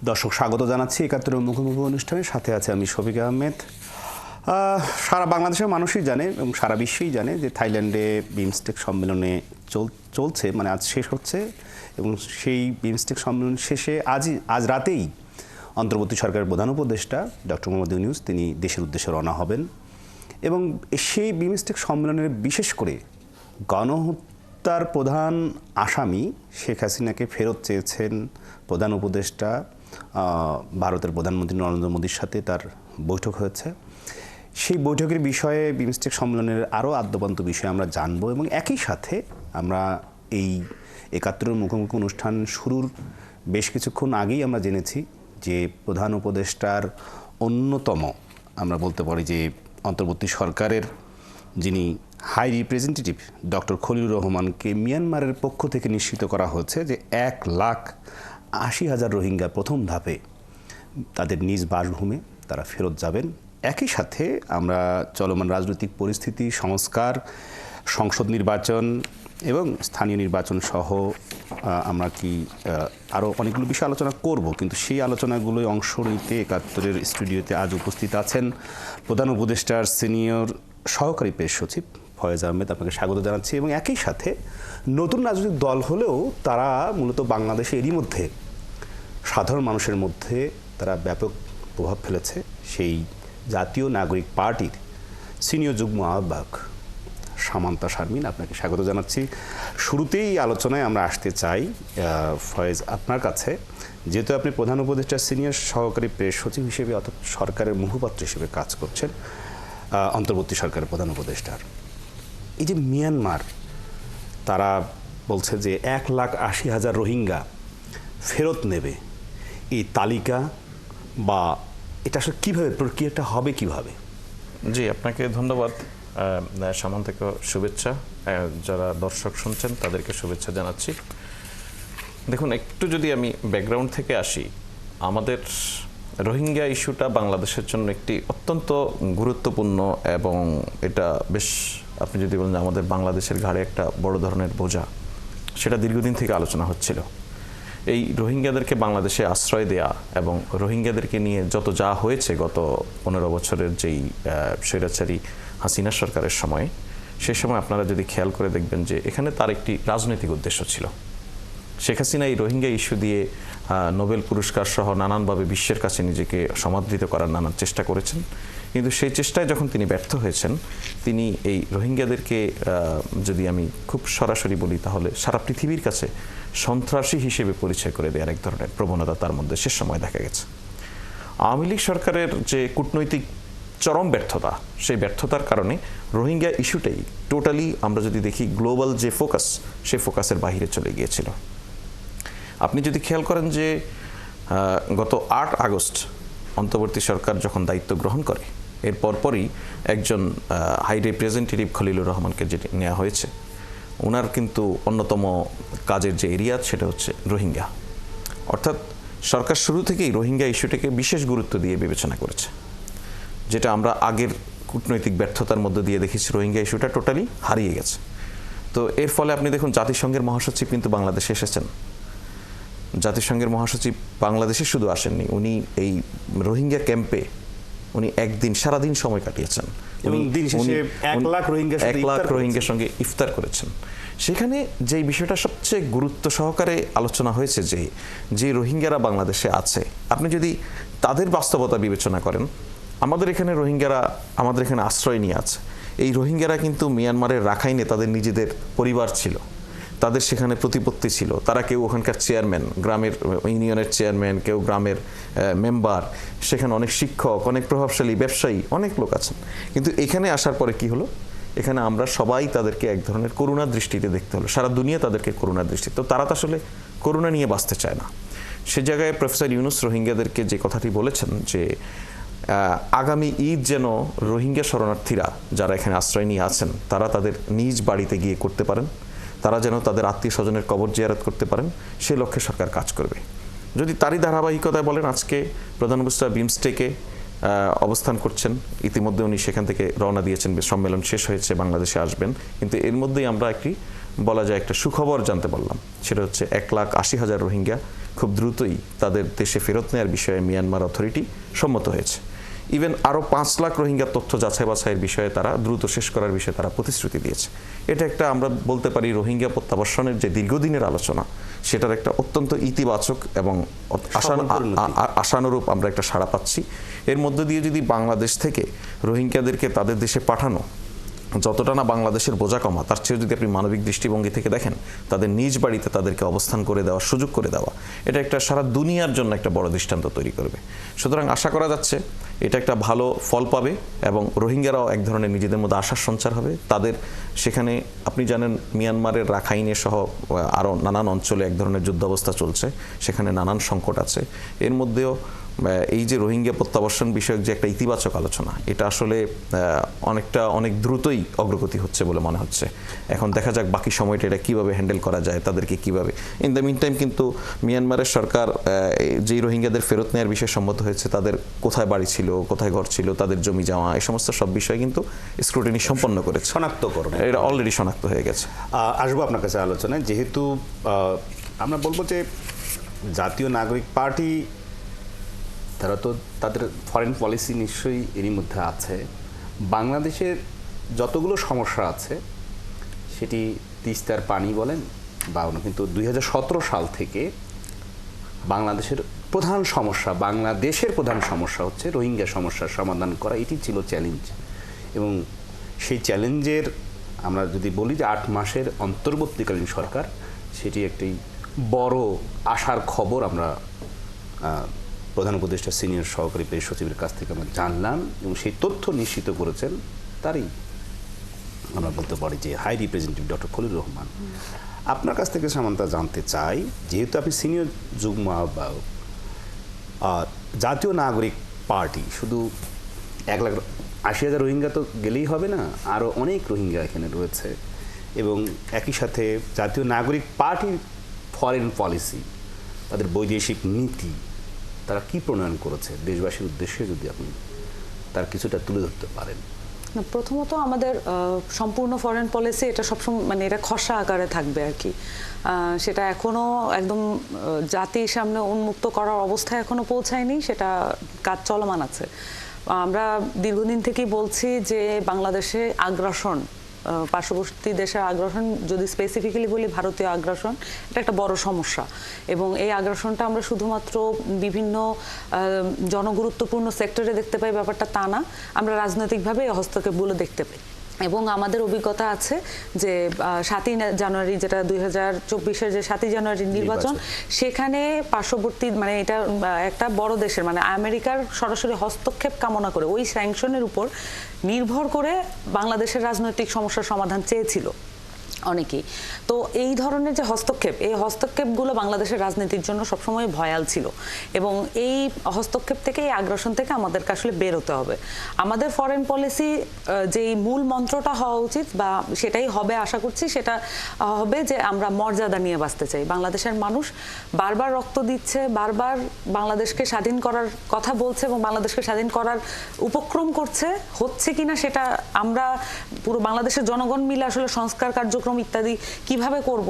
দর্শক স্বাগত জানাচ্ছি ৭১ মুখোমুখি অনুষ্ঠানের সাথে আছে আমি শফিক আহমেদ। সারা বাংলাদেশের মানুষই জানে এবং সারা বিশ্বেই জানে যে থাইল্যান্ডে বিমস্টেক সম্মেলনে চলছে, মানে আজ শেষ হচ্ছে, এবং সেই বিমস্টেক সম্মেলন শেষে আজ রাতেই অন্তর্বর্তী সরকারের প্রধান উপদেষ্টা ডক্টর মোহাম্মদ ইউনূস তিনি দেশের উদ্দেশ্যে রওনা হবেন। এবং সেই বিমস্টেক সম্মেলনের বিশেষ করে গণহত্যার প্রধান আসামি শেখ হাসিনাকে ফেরত চেয়েছেন প্রধান উপদেষ্টা। ভারতের প্রধানমন্ত্রী নরেন্দ্র মোদীর সাথে তার বৈঠক হয়েছে। সেই বৈঠকের বিষয়ে বিমস্টেক সম্মেলনের আরও আদ্যপান্ত বিষয়ে আমরা জানব, এবং একই সাথে আমরা এই ৭১ মুখোমুখি অনুষ্ঠান শুরুর বেশ কিছুক্ষণ আগেই আমরা জেনেছি যে প্রধান উপদেষ্টার অন্যতম, আমরা বলতে পারি যে অন্তর্বর্তী সরকারের যিনি হাই রিপ্রেজেন্টেটিভ ডক্টর খলিলুর রহমানকে মিয়ানমারের পক্ষ থেকে নিশ্চিত করা হয়েছে যে ১,৮০,০০০ রোহিঙ্গা প্রথম ধাপে তাদের নিজ বাসভূমে তারা ফেরত যাবেন। একই সাথে আমরা চলমান রাজনৈতিক পরিস্থিতি, সংস্কার, সংসদ নির্বাচন এবং স্থানীয় নির্বাচন সহ আমরা আরও অনেকগুলো বিষয় আলোচনা করব, কিন্তু সেই আলোচনাগুলোয় অংশ নিতে ৭১ স্টুডিওতে আজ উপস্থিত আছেন প্রধান উপদেষ্টার সিনিয়র সহকারী প্রেস সচিব ফয়েজ আহমেদ। আপনাকে স্বাগত জানাচ্ছি। এবং একই সাথে নতুন রাজনৈতিক দল হলেও তারা মূলত বাংলাদেশে এরই মধ্যে সাধারণ মানুষের মধ্যে তারা ব্যাপক প্রভাব ফেলেছে। সেই জাতীয় নাগরিক পার্টির সিনিয়র যুগ্ম আহ্বায়ক সামান্তা শারমিন, আপনাকে স্বাগত জানাচ্ছি। শুরুতেই আলোচনায় আমরা আসতে চাই ফয়েজ আপনার কাছে, যেহেতু আপনি প্রধান উপদেষ্টার সিনিয়র সহকারী প্রেস সচিব হিসেবে অর্থাৎ সরকারের মুখপাত্র হিসেবে কাজ করছেন অন্তর্বর্তী সরকারের প্রধান উপদেষ্টার। এই যে মিয়ানমার তারা বলছে যে ১,৮০,০০০ রোহিঙ্গা ফেরত নেবে, এই তালিকা বা এটা আসলে কীভাবে প্রক্রিয়াটা হবে কিভাবে? জি, আপনাকে ধন্যবাদ। সামান্তাকে শুভেচ্ছা, যারা দর্শক শুনছেন তাদেরকে শুভেচ্ছা জানাচ্ছি। দেখুন, একটু যদি আমি ব্যাকগ্রাউন্ড থেকে আসি, আমাদের রোহিঙ্গা ইস্যুটা বাংলাদেশের জন্য একটি অত্যন্ত গুরুত্বপূর্ণ, এবং এটা বেশ, আপনি যদি বলেন আমাদের বাংলাদেশের ঘাড়ে একটা বড় ধরনের বোঝা, সেটা দীর্ঘদিন থেকে আলোচনা হচ্ছিল। এই রোহিঙ্গাদেরকে বাংলাদেশে আশ্রয় দেয়া এবং রোহিঙ্গাদেরকে নিয়ে যত যা হয়েছে গত ১৫ বছরের যেই স্বৈরাচারী হাসিনা সরকারের সময়, সে সময় আপনারা যদি খেয়াল করে দেখবেন যে এখানে তার একটি রাজনৈতিক উদ্দেশ্য ছিল। শেখ হাসিনা এই রোহিঙ্গা ইস্যু দিয়ে নোবেল পুরস্কার সহ নানানভাবে বিশ্বের কাছে নিজেকে সমাদৃত করার নানান চেষ্টা করেছেন, কিন্তু সেই চেষ্টায় যখন তিনি ব্যর্থ হয়েছেন, তিনি এই রোহিঙ্গাদেরকে, যদি আমি খুব সরাসরি বলি তাহলে সারা পৃথিবীর কাছে সন্ত্রাসী হিসেবে পরিচয় করে দেওয়ার এক ধরনের প্রবণতা তার মধ্যে শেষ সময় দেখা গেছে। আওয়ামী লীগ সরকারের যে কূটনৈতিক চরম ব্যর্থতা, সেই ব্যর্থতার কারণে রোহিঙ্গা ইস্যুটাই টোটালি, আমরা যদি দেখি গ্লোবাল যে ফোকাস, সেই ফোকাসের বাইরে চলে গিয়েছিল। আপনি যদি খেয়াল করেন যে গত ৮ আগস্ট অন্তর্বর্তী সরকার যখন দায়িত্ব গ্রহণ করে, এর পরপরই একজন হাই রিপ্রেজেন্টেটিভ খলিলুর রহমানকে যেটি নেওয়া হয়েছে, ওনার কিন্তু অন্যতম কাজের যে এরিয়া সেটা হচ্ছে রোহিঙ্গা। অর্থাৎ সরকার শুরু থেকেই রোহিঙ্গা ইস্যুটাকে বিশেষ গুরুত্ব দিয়ে বিবেচনা করেছে, যেটা আমরা আগের কূটনৈতিক ব্যর্থতার মধ্যে দিয়ে দেখেছি। রোহিঙ্গা ইস্যুটা টোটালি হারিয়ে গেছে। তো এর ফলে আপনি দেখুন, জাতিসংঘের মহাসচিব কিন্তু বাংলাদেশে এসেছেন। জাতিসংঘের মহাসচিব বাংলাদেশে শুধু আসেননি, উনি এই রোহিঙ্গা ক্যাম্পে উনি একদিন সারাদিন সময় কাটিয়েছেন। উনি ১,০০,০০০ রোহিঙ্গার সঙ্গে ইফতার করেছেন। সেখানে যেই বিষয়টা সবচেয়ে গুরুত্ব সহকারে আলোচনা হয়েছে, যে রোহিঙ্গারা বাংলাদেশে আছে, আপনি যদি তাদের বাস্তবতা বিবেচনা করেন, আমাদের এখানে রোহিঙ্গারা আমাদের এখানে আশ্রয় নিয়ে আছে। এই রোহিঙ্গারা কিন্তু মিয়ানমারের রাখাইনে তাদের নিজেদের পরিবার ছিল, তাদের সেখানে প্রতিপত্তি ছিল, তারা কেউ ওখানকার চেয়ারম্যান, গ্রামের ইউনিয়নের চেয়ারম্যান, কেউ গ্রামের মেম্বার, সেখানে অনেক শিক্ষক, অনেক প্রভাবশালী ব্যবসায়ী, অনেক লোক আছেন। কিন্তু এখানে আসার পরে কি হলো, এখানে আমরা সবাই তাদেরকে এক ধরনের করুণার দৃষ্টিতে দেখতে হলো, সারা দুনিয়া তাদেরকে করুণার দৃষ্টি। তো তারা তো আসলে করুণা নিয়ে বাঁচতে চায় না। সে জায়গায় প্রফেসর ইউনূস রোহিঙ্গাদেরকে যে কথাটি বলেছেন যে আগামী ঈদ যেন রোহিঙ্গা শরণার্থীরা যারা এখানে আশ্রয় নিয়ে আছেন, তারা তাদের নিজ বাড়িতে গিয়ে করতে পারেন, তারা যেন তাদের আত্মীয় স্বজনের কবর জিয়ারত করতে পারেন, সেই লক্ষ্যে সরকার কাজ করবে। যদি তারই ধারাবাহিকতায় বলেন, আজকে প্রধান উপদেষ্টা বিমস্টেকে অবস্থান করছেন, ইতিমধ্যে উনি সেখান থেকে রওনা দিয়েছেন, সম্মেলন শেষ হয়েছে, বাংলাদেশে আসবেন, কিন্তু এর মধ্যেই আমরা একটি বলা যায় একটা সুখবর জানতে পারলাম, সেটা হচ্ছে 1,80,000 রোহিঙ্গা খুব দ্রুতই তাদের দেশে ফেরত নেওয়ার বিষয়ে মিয়ানমার অথরিটি সম্মত হয়েছে। ইভেন আরও 5 লাখ রোহিঙ্গার তথ্য যাচাই বাছাইয়ের বিষয়ে তারা দ্রুত শেষ করার বিষয়ে তারা প্রতিশ্রুতি দিয়েছে। এটা একটা আমরা বলতে পারি রোহিঙ্গা প্রত্যাবাসনের যে দীর্ঘদিনের আলোচনা, সেটার একটা অত্যন্ত ইতিবাচক এবং আশানুরূপ আমরা একটা সাড়া পাচ্ছি। এর মধ্যে দিয়ে যদি বাংলাদেশ থেকে রোহিঙ্গাদেরকে তাদের দেশে পাঠানো যতটা না বাংলাদেশের বোঝা কমা, তার চেয়েও যদি আপনি মানবিক দৃষ্টিভঙ্গি থেকে দেখেন, তাদের নিজ বাড়িতে তাদেরকে অবস্থান করে দেওয়ার সুযোগ করে দেওয়া, এটা একটা সারা দুনিয়ার জন্য একটা বড় দৃষ্টান্ত তৈরি করবে। সুতরাং আশা করা যাচ্ছে এটা একটা ভালো ফল পাবে এবং রোহিঙ্গারাও এক ধরনের নিজেদের মধ্যে আশার সঞ্চার হবে। তাদের সেখানে আপনি জানেন মিয়ানমারের রাখাইনে সহ আরও নানান অঞ্চলে এক ধরনের যুদ্ধাবস্থা চলছে, সেখানে নানান সংকট আছে। এর মধ্যেও এই যে রোহিঙ্গা প্রত্যাবাসন বিষয়ক যে একটা ইতিবাচক আলোচনা, এটা আসলে অনেক দ্রুতই অগ্রগতি হচ্ছে বলে মনে হচ্ছে। এখন দেখা যাক বাকি সময়টা এটা কীভাবে হ্যান্ডেল করা যায়, তাদেরকে কীভাবে। ইন দ্য মিন টাইম কিন্তু মিয়ানমারের সরকার যেই রোহিঙ্গাদের ফেরত নেওয়ার বিষয়ে সম্মত হয়েছে, তাদের কোথায় বাড়ি ছিল, কোথায় ঘর ছিল, তাদের জমি জমা, এই সমস্ত সব বিষয়ে কিন্তু স্ক্রুটিনি সম্পন্ন করেছে, শনাক্তকরণ এটা অলরেডি শনাক্ত হয়ে গেছে। আসবো আপনার কাছে আলোচনায়, যেহেতু আমরা বলবো যে জাতীয় নাগরিক পার্টি তারা তো তাদের ফরেন পলিসি নিশ্চয়ই এরই মধ্যে আছে। বাংলাদেশের যতগুলো সমস্যা আছে, সেটি তিস্তার পানি বলেন বা কিন্তু 2017 সাল থেকে বাংলাদেশের প্রধান সমস্যা হচ্ছে রোহিঙ্গা সমস্যার সমাধান করা। এটি ছিল চ্যালেঞ্জ, এবং সেই চ্যালেঞ্জের আমরা যদি বলি যে 8 মাসের অন্তর্বর্তীকালীন সরকার, সেটি একটি বড় আশার খবর আমরা প্রধান উপদেষ্টা সিনিয়র সহকারী প্রেস সচিবের কাছ থেকে আমরা জানলাম, এবং সেই তথ্য নিশ্চিত করেছেন তারই আমরা বলতে পারি যে high representative doctor Khalilur Rahman. আপনার কাছ থেকে সামান্তা জানতে চাই, যেহেতু আপনি সিনিয়র যুগ্ম আহ্বায়ক, জাতীয় নাগরিক পার্টি শুধু 1,80,000 রোহিঙ্গা তো গেলেই হবে না, আরও অনেক রোহিঙ্গা এখানে রয়েছে, এবং একই সাথে জাতীয় নাগরিক পার্টির ফরেন পলিসি, তাদের বৈদেশিক নীতি তারা কি প্রণয়ন করেছে দেশবাসীর উদ্দেশ্যে, যদি আপনি তার কিছুটা তুলে ধরতে পারেন। প্রথমত আমাদের সম্পূর্ণ ফরেন পলিসি এটা সবসময় মানে এটা খসড়া আকারে থাকবে আর কি, সেটা এখনো একদম জাতির সামনে উন্মুক্ত করার অবস্থায় এখনো পৌঁছায়নি, সেটা কাজ চলমান আছে। আমরা দীর্ঘদিন থেকেই বলছি যে বাংলাদেশে আগ্রাসন, পার্শ্ববর্তী দেশের আগ্রাসন, যদি স্পেসিফিক্যালি বলি ভারতীয় আগ্রাসন, এটা একটা বড় সমস্যা। এবং এই আগ্রাসনটা আমরা শুধুমাত্র বিভিন্ন জনগুরুত্বপূর্ণ সেক্টরে দেখতে পাই ব্যাপারটা তা না, আমরা রাজনৈতিকভাবে এই হস্তক্ষেপগুলো দেখতে পাই। এবং আমাদের অভিজ্ঞতা আছে যে 7ই জানুয়ারি, যেটা 2024-এর যে 7ই জানুয়ারির নির্বাচন, সেখানে পার্শ্ববর্তী মানে এটা একটা বড় দেশের মানে আমেরিকার সরাসরি হস্তক্ষেপ কামনা করে ওই স্যাংশনের উপর নির্ভর করে বাংলাদেশের রাজনৈতিক সমস্যার সমাধান চেয়েছিল অনেকেই। তো এই ধরনের যে হস্তক্ষেপ, এই হস্তক্ষেপগুলো বাংলাদেশের রাজনীতির জন্য সবসময় ভয়াল ছিল, এবং এই হস্তক্ষেপ থেকে, এই আগ্রাসন থেকে আমাদেরকে আসলে বেরোতে হবে। আমাদের ফরেন পলিসি যেই মূল মন্ত্রটা হওয়া উচিত বা সেটাই হবে আশা করছি, সেটা হবে যে আমরা মর্যাদা নিয়ে বাঁচতে চাই। বাংলাদেশের মানুষ বারবার রক্ত দিচ্ছে, বারবার বাংলাদেশকে স্বাধীন করার কথা বলছে এবং বাংলাদেশকে স্বাধীন করার উপক্রম করছে, হচ্ছে কিনা সেটা আমরা পুরো বাংলাদেশের জনগণ মিলে আসলে সংস্কার কার্যক্রম ইত্যাদি কিভাবে করব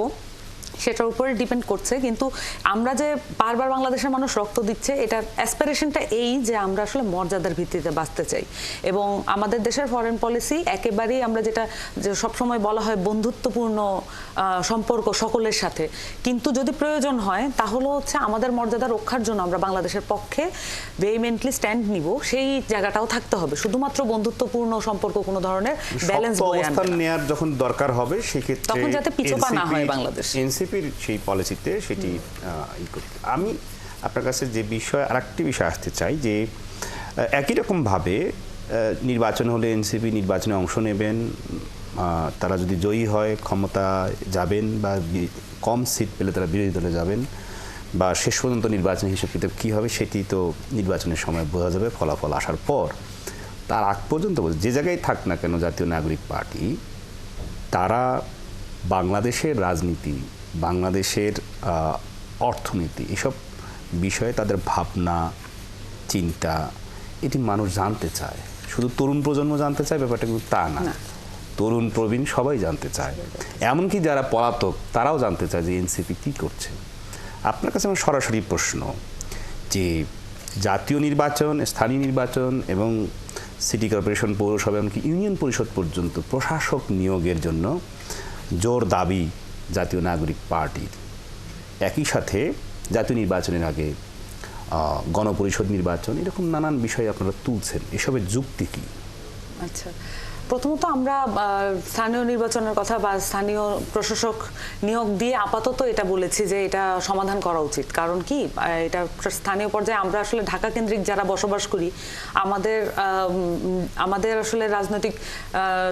সেটার উপরে ডিপেন্ড করছে। কিন্তু আমরা যে বারবার বাংলাদেশের মানুষ রক্ত দিচ্ছে, এটার অ্যাসপিরেশনটা এই যে আমরা আসলে মর্যাদার ভিত্তিতে বাঁচতে চাই। এবং আমাদের দেশের ফরেন পলিসি একেবারেই আমরা যেটা যে সবসময় বলা হয় বন্ধুত্বপূর্ণ সম্পর্ক সকলের সাথে, কিন্তু যদি প্রয়োজন হয় তাহলে হচ্ছে আমাদের মর্যাদা রক্ষার জন্য আমরা বাংলাদেশের পক্ষে ভেহিমেন্টলি স্ট্যান্ড নিব, সেই জায়গাটাও থাকতে হবে। শুধুমাত্র বন্ধুত্বপূর্ণ সম্পর্ক কোনো ধরনের ব্যালেন্স অবস্থান নেওয়ার যখন দরকার হবে, সেক্ষেত্রে তখন যাতে পিছপা না হয় বাংলাদেশ, সেই পলিসিতে সেটি আমি আপনার কাছে যে বিষয় আরেকটি বিষয় আসতে চাই, যে একই রকমভাবে নির্বাচন হলে এনসিপি নির্বাচনে অংশ নেবেন, তারা যদি জয়ী হয় ক্ষমতা যাবেন, বা কম সিট পেলে তারা বিরোধী দলে যাবেন, বা শেষ পর্যন্ত নির্বাচনী হিসেব কিতাব কী হবে সেটি তো নির্বাচনের সময় বোঝা যাবে ফলাফল আসার পর। তার আগ পর্যন্ত যে জায়গায় থাক না কেন জাতীয় নাগরিক পার্টি, তারা বাংলাদেশের রাজনীতি, বাংলাদেশের অর্থনীতি, এসব বিষয়ে তাদের ভাবনা চিন্তা, এটি মানুষ জানতে চায়। শুধু তরুণ প্রজন্ম জানতে চায় ব্যাপারটা, কিন্তু তা না। তরুণ প্রবীণ সবাই জানতে চায়, এমনকি যারা পলাতক তারাও জানতে চায় যে এনসিপি কী করছে। আপনার কাছে আমার সরাসরি প্রশ্ন যে জাতীয় নির্বাচন, স্থানীয় নির্বাচন এবং সিটি কর্পোরেশন, পৌরসভা এমনকি ইউনিয়ন পরিষদ পর্যন্ত প্রশাসক নিয়োগের জন্য জোর দাবি জাতীয় নাগরিক পার্টির, একই সাথে জাতীয় নির্বাচনের আগে গণপরিষদ নির্বাচন, এরকম নানান বিষয় আপনারা তুলছেন, এসবের যুক্তি কী? আচ্ছা, প্রথমত আমরা স্থানীয় নির্বাচনের কথা বা স্থানীয় প্রশাসক নিয়োগ দিয়ে আপাতত এটা বলেছি যে এটা সমাধান করা উচিত। কারণ কি, এটা স্থানীয় পর্যায়ে আমরা আসলে ঢাকা কেন্দ্রিক যারা বসবাস করি, আমাদের আসলে রাজনৈতিক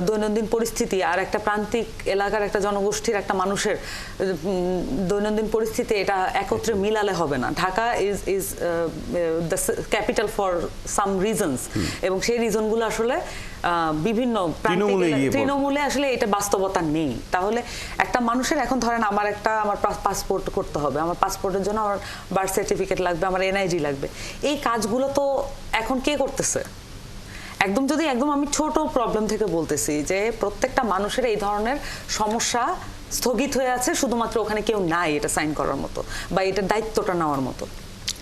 দৈনন্দিন পরিস্থিতি আর একটা প্রান্তিক এলাকার একটা জনগোষ্ঠীর একটা মানুষের দৈনন্দিন পরিস্থিতি এটা একত্রে মিলালে হবে না। Dhaka is the capital for some reasons, এবং সেই রিজনগুলো আসলে বিভিন্ন তৃণমূলে আসলে এটা বাস্তবতা নেই। তাহলে একটা মানুষের এখন ধরেন আমার পাসপোর্ট করতে হবে, আমার পাসপোর্টের জন্য আমার বার্থ সার্টিফিকেট লাগবে, আমার এনআইডি লাগবে, এই কাজগুলো তো এখন কে করতেছে? একদম আমি ছোট প্রবলেম থেকে বলতেছি যে প্রত্যেকটা মানুষের এই ধরনের সমস্যা স্থগিত হয়ে আছে, শুধুমাত্র ওখানে কেউ নাই এটা সাইন করার মতো বা এটার দায়িত্বটা নেওয়ার মতো।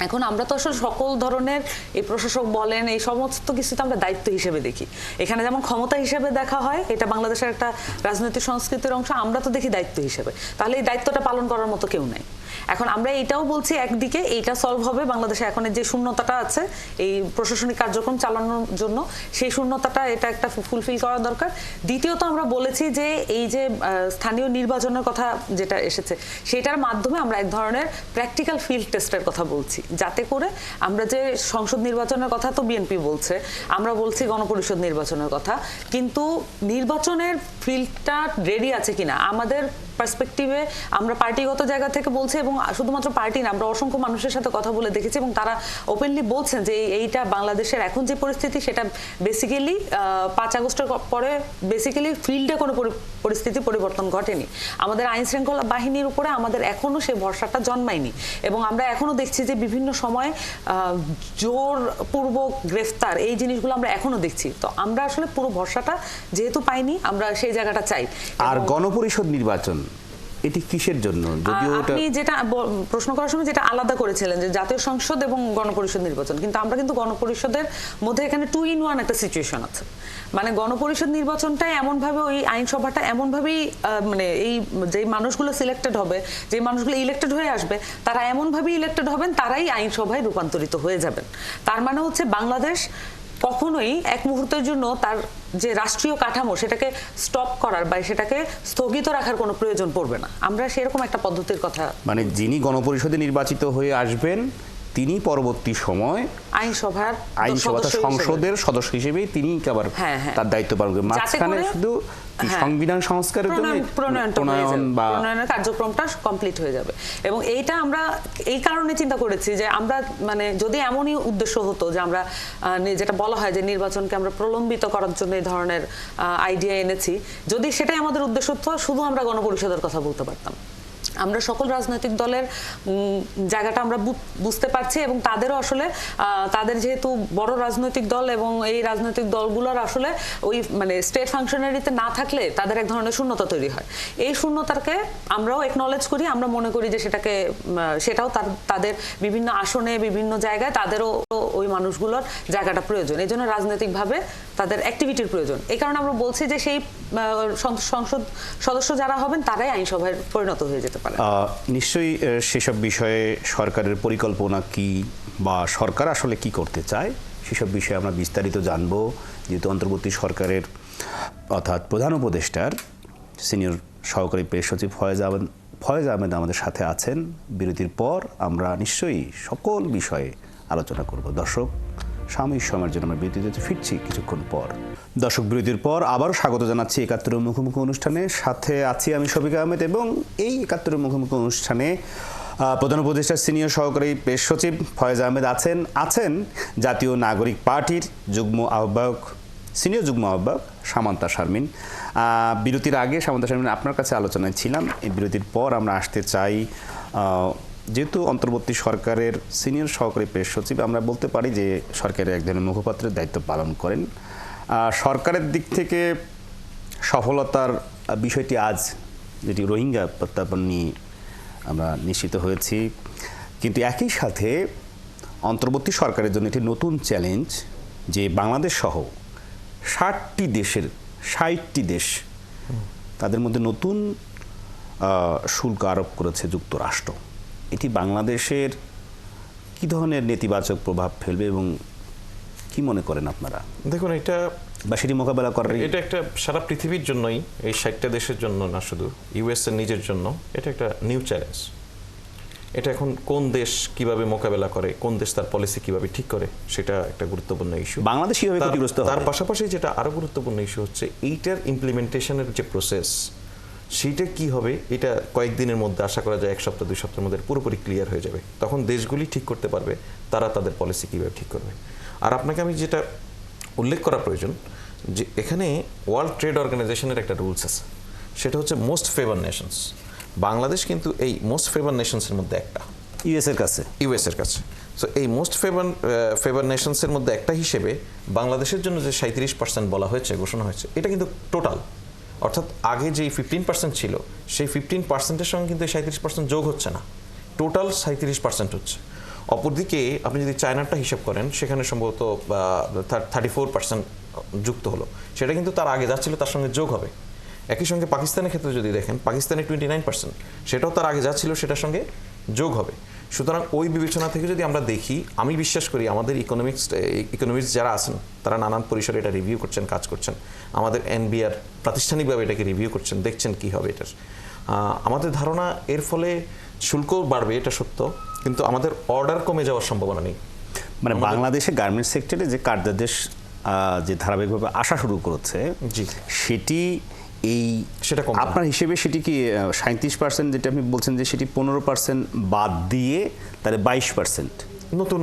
এখন আমরা তো আসলে সকল ধরনের এই প্রশাসক বলেন এই সমস্ত কিছু তো আমরা দায়িত্ব হিসেবে দেখি। এখানে যেমন ক্ষমতা হিসেবে দেখা হয়, এটা বাংলাদেশের একটা রাজনৈতিক সংস্কৃতির অংশ, আমরা তো দেখি দায়িত্ব হিসেবে। তাহলে এই দায়িত্বটা পালন করার মতো কেউ নাই। এখন আমরা এইটাও বলছি একদিকে এইটা সলভ হবে, বাংলাদেশে এখন যে শূন্যতাটা আছে এই প্রশাসনিক কার্যক্রম চালানোর জন্য, সেই শূন্যতাটা এটা একটা ফুলফিল করা দরকার। দ্বিতীয়ত আমরা বলেছি যে এই যে স্থানীয় নির্বাচনের কথা যেটা এসেছে, সেটার মাধ্যমে আমরা এক ধরনের প্র্যাকটিক্যাল ফিল্ড টেস্টের কথা বলছি, যাতে করে আমরা যে সংসদ নির্বাচনের কথা তো বিএনপি বলছে, আমরা বলছি গণপরিষদ নির্বাচনের কথা, কিন্তু নির্বাচনের ফিল্ডটা রেডি আছে কিনা আমাদের পার্সপেক্টিভে আমরা পার্টিগত জায়গা থেকে বলছি, এবং শুধুমাত্র পার্টি না, আমরা অসংখ্য মানুষের সাথে কথা বলে দেখেছি এবং তারা ওপেনলি বলছেন যে এইটা বাংলাদেশের এখন যে পরিস্থিতি সেটা বেসিক্যালি 5 আগস্টের পরে বেসিক্যালি ফিল্ডে কোনো পরিস্থিতি পরিবর্তন ঘটেনি। আমাদের আইন শৃঙ্খলা বাহিনীর উপরে আমাদের এখনো সেই ভরসাটা জন্মায়নি, এবং আমরা এখনো দেখছি যে বিভিন্ন সময় জোরপূর্বক গ্রেফতার, এই জিনিসগুলো আমরা এখনো দেখছি। তো আমরা আসলে পুরো ভরসাটা যেহেতু পাইনি, আমরা সেই জায়গাটা চাই। আর গণপরিষদ নির্বাচন এটি কিসের জন্য? যদিও আপনি যেটা প্রশ্ন করার সময় যেটা আলাদা করেছিলেন যে জাতীয় সংসদ এবং গণপরিষদ নির্বাচন, কিন্তু আমরা কিন্তু গণপরিষদের মধ্যে এখানে 2 in 1 একটা সিচুয়েশন আছে। মানে গণপরিষদ নির্বাচনটা এমনভাবে, ওই আইনসভাটা এমনভাবেই, মানে এই যে মানুষগুলো সিলেক্টেড হবে, যে মানুষগুলো ইলেক্টেড হয়ে আসবে, তারা এমনভাবেই ইলেক্টেড হবেন, তারাই আইনসভায় রূপান্তরিত হয়ে যাবেন। তার মানে হচ্ছে বাংলাদেশ কখনোই এক মুহূর্তের জন্য তার যে রাষ্ট্রীয় কাঠামো সেটাকে স্টপ করার বা সেটাকে স্থগিত রাখার কোনো প্রয়োজন পড়বে না। আমরা সেরকম একটা পদ্ধতির কথা, মানে যিনি গণপরিষদে নির্বাচিত হয়ে আসবেন তিনি পরবর্তী সময় আইনসভার সংসদের সদস্য হিসেবেই তিনি আবার তার দায়িত্ব পালন করবেন। মাঝখানে শুধু সংবিধান সংস্কারের জন্য প্রণয়নের কার্যক্রমটা কমপ্লিট হয়ে যাবে। এবং এইটা আমরা এই কারণে চিন্তা করেছি যে আমরা, মানে যদি এমনই উদ্দেশ্য হতো যে আমরা যেটা বলা হয় যে নির্বাচনকে আমরা প্রলম্বিত করার জন্য এই ধরনের আইডিয়া এনেছি, যদি সেটাই আমাদের উদ্দেশ্য হতো, শুধু আমরা গণপরিষদের কথা বলতে পারতাম। আমরা সকল রাজনৈতিক দলের জায়গাটা আমরা বুঝতে পারছি, এবং তাদেরও আসলে তাদের যেহেতু বড় রাজনৈতিক দল, এবং এই রাজনৈতিক দলগুলোর আসলে ওই মানে স্টেট ফাংশনারিতে না থাকলে তাদের এক ধরনের শূন্যতা তৈরি হয়। এই শূন্যতাকে আমরাও একনলেজ করি, আমরা মনে করি যে সেটাও তাদের বিভিন্ন আসনে বিভিন্ন জায়গায় তাদেরও ওই মানুষগুলোর জায়গাটা প্রয়োজন, এই জন্য রাজনৈতিকভাবে তাদের অ্যাক্টিভিটির প্রয়োজন। এই কারণে আমরা বলছি যে সেই সংসদ সদস্য যারা হবেন তারাই আইনসভায় পরিণত হয়ে যেতে পারে। নিশ্চয়ই সেসব বিষয়ে সরকারের পরিকল্পনা কি বা সরকার আসলে কি করতে চায় সেসব বিষয়ে আমরা বিস্তারিত জানবো, যেহেতু অন্তর্বর্তী সরকারের অর্থাৎ প্রধান উপদেষ্টার সিনিয়র সহকারী প্রেস সচিব ফয়েজ আহমেদ আমাদের সাথে আছেন। বিরতির পর আমরা নিশ্চয়ই সকল বিষয়ে আলোচনা করব। দর্শক, সাময়িক সময়ের জন্য আমরা বিরতিতে ফিরছি কিছুক্ষণ পর। দর্শক, বিরতির পর আবারও স্বাগত জানাচ্ছি ৭১ মুখোমুখি অনুষ্ঠানে। সাথে আছি আমি শফিক আহমেদ, এবং এই ৭১ মুখোমুখি অনুষ্ঠানে প্রধান উপদেষ্টার সিনিয়র সহকারী প্রেস সচিব ফয়েজ আহমেদ আছেন জাতীয় নাগরিক পার্টির সিনিয়র যুগ্ম আহ্বায়ক সামান্তা শারমিন। বিরতির আগে সামান্তা শারমিন আপনার কাছে আলোচনায় ছিলাম, এই বিরতির পর আমরা আসতে চাই, যেহেতু অন্তর্বর্তী সরকারের সিনিয়র সহকারী প্রেস সচিব, আমরা বলতে পারি যে সরকারের এক ধরনের মুখপাত্রের দায়িত্ব পালন করেন। সরকারের দিক থেকে সফলতার বিষয়টি আজ যেটি রোহিঙ্গা প্রত্যার্পণ নিয়ে আমরা নিশ্চিত হয়েছি, কিন্তু একই সাথে অন্তর্বর্তী সরকারের জন্য একটি নতুন চ্যালেঞ্জ যে বাংলাদেশ সহ 60টি দেশ তাদের মধ্যে নতুন শুল্ক আরোপ করেছে যুক্তরাষ্ট্র। এটি বাংলাদেশের কি ধরনের নেতিবাচক প্রভাব ফেলবে এবং কি মনে করেন আপনারা? দেখুন, এটা বা সেটি মোকাবেলা করার এটা একটা সারা পৃথিবীর জন্যই, এই 60টা দেশের জন্য না, শুধু ইউএস এর নিজের জন্য এটা একটা নিউ চ্যালেঞ্জ। এটা এখন কোন দেশ কিভাবে মোকাবেলা করে, কোন দেশ তার পলিসি কিভাবে ঠিক করে, সেটা একটা গুরুত্বপূর্ণ ইস্যু। বাংলাদেশ কিভাবে ক্ষতিগ্রস্ত হবে, তার পাশাপাশি যেটা আরো গুরুত্বপূর্ণ ইস্যু হচ্ছে এইটার ইমপ্লিমেন্টেশনের যে প্রসেস, সেইটা কি হবে। এটা কয়েকদিনের মধ্যে, আশা করা যায় 1 সপ্তাহ 2 সপ্তাহের মধ্যে পুরোপুরি ক্লিয়ার হয়ে যাবে। তখন দেশগুলি ঠিক করতে পারবে তারা তাদের পলিসি কিভাবে ঠিক করবে। আর আপনাকে আমি যেটা উল্লেখ করা প্রয়োজন, যে এখানে ওয়ার্ল্ড ট্রেড অর্গানাইজেশনের একটা রুলস আছে, সেটা হচ্ছে মোস্ট ফেভার নেশনস। বাংলাদেশ কিন্তু এই মোস্ট ফেভার নেশনসের মধ্যে একটা, ইউএস এর কাছে। সো এই মোস্ট ফেভার নেশনসের মধ্যে একটা হিসেবে বাংলাদেশের জন্য যে 37% বলা হয়েছে, ঘোষণা হয়েছে, এটা কিন্তু টোটাল, অর্থাৎ আগে যেই 15% ছিল সেই 15%-এর সঙ্গে কিন্তু 37% যোগ হচ্ছে না, টোটাল 37% হচ্ছে। অপরদিকে আপনি যদি চায়নাটা হিসাব করেন, সেখানে সম্ভবত 34% যুক্ত হলো, সেটা কিন্তু তার আগে যাচ্ছিল তার সঙ্গে যোগ হবে। একই সঙ্গে পাকিস্তানের ক্ষেত্রে যদি দেখেন, পাকিস্তানে 29%, সেটাও তার আগে যা ছিল সেটার সঙ্গে যোগ হবে। সুতরাং ওই বিবেচনা থেকে যদি আমরা দেখি, আমি বিশ্বাস করি আমাদের ইকোনমিক্স যারা আছেন তারা নানান পরিসরে এটা রিভিউ করছেন, কাজ করছেন। আমাদের এনবিআর প্রাতিষ্ঠানিকভাবে এটাকে রিভিউ করছেন, দেখছেন কি হবে এটার। আমাদের ধারণা এর ফলে শুল্ক বাড়বে, এটা সত্য, কিন্তু আমাদের অর্ডার কমে যাওয়ার সম্ভাবনা নেই। মানে বাংলাদেশে গার্মেন্টস সেক্টরে যে কার্যাদেশ যে ধারাবাহিকভাবে আসা শুরু করেছে, সেটি সেটা আপনার হিসেবে সেটি কি 37%, যেটা আপনি বলছেন যে সেটি 15% বাদ দিয়ে তাহলে 22%, নতুন